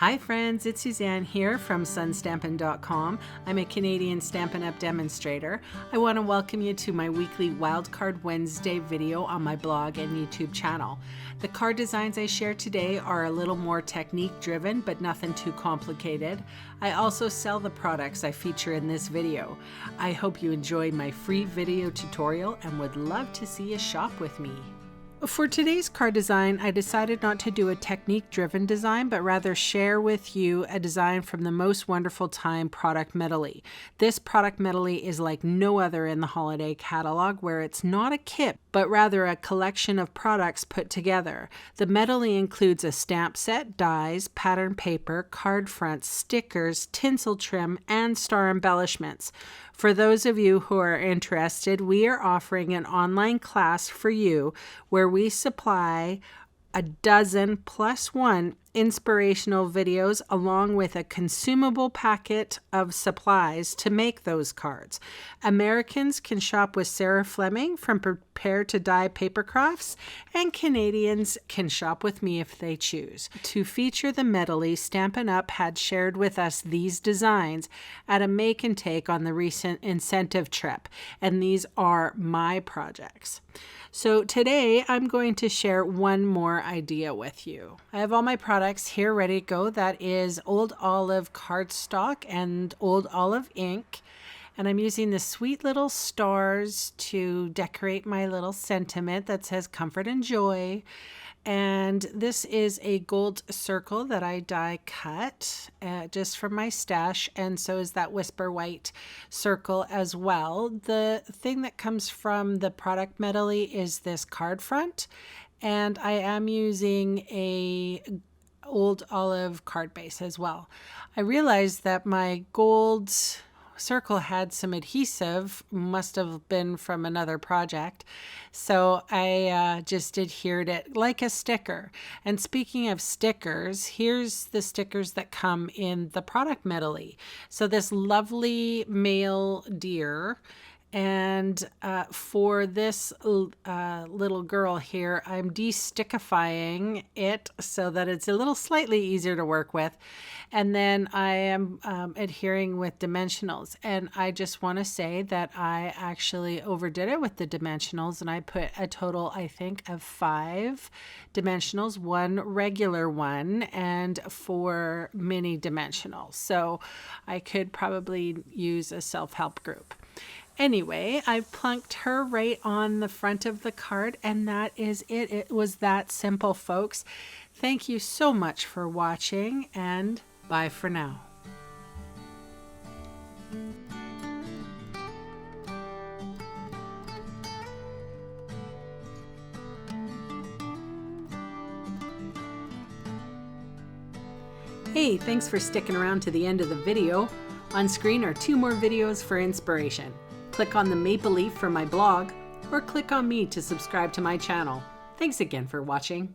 Hi friends, it's Suzanne here from sunstampin.com. I'm a Canadian Stampin' Up demonstrator. I want to welcome you to my weekly Wildcard Wednesday video on my blog and YouTube channel. The card designs I share today are a little more technique driven, but nothing too complicated. I also sell the products I feature in this video. I hope you enjoy my free video tutorial and would love to see you shop with me. For today's card design, I decided not to do a technique-driven design, but rather share with you a design from the Most Wonderful Time product medley. This product medley is like no other in the holiday catalog, where it's not a kit, but rather a collection of products put together. The medley includes a stamp set, dies, pattern paper, card fronts, stickers, tinsel trim, and star embellishments. For those of you who are interested, we are offering an online class for you where we supply a dozen plus one inspirational videos along with a consumable packet of supplies to make those cards. Americans can shop with Sarah Fleming from Prepare to Die Paper Crafts, and Canadians can shop with me if they choose. To feature the medley, Stampin' Up had shared with us these designs at a make and take on the recent incentive trip, and these are my projects. So today I'm going to share one more idea with you. I have all my products here ready to go. That is Old Olive cardstock and Old Olive ink. And I'm using the sweet little stars to decorate my little sentiment that says comfort and joy. And this is a gold circle that I die cut just from my stash, and so is that whisper white circle as well. The thing that comes from the product medley is this card front, and I am using a Old Olive card base as well. I realized that my gold circle had some adhesive, must have been from another project, so I just adhered it like a sticker. And speaking of stickers, here's the stickers that come in the product medley. So this lovely male deer, and for this little girl here, I'm de-stickifying it so that it's a little slightly easier to work with. And then I am adhering with dimensionals. And I just want to say that I actually overdid it with the dimensionals, and I put a total, I think, of 5 dimensionals, 1 regular one, and 4 mini dimensionals. So I could probably use a self-help group. Anyway, I plunked her right on the front of the card, and that is it. It was that simple, folks. Thank you so much for watching, and bye for now. Hey, thanks for sticking around to the end of the video. On screen are 2 more videos for inspiration. Click on the maple leaf for my blog, or click on me to subscribe to my channel. Thanks again for watching.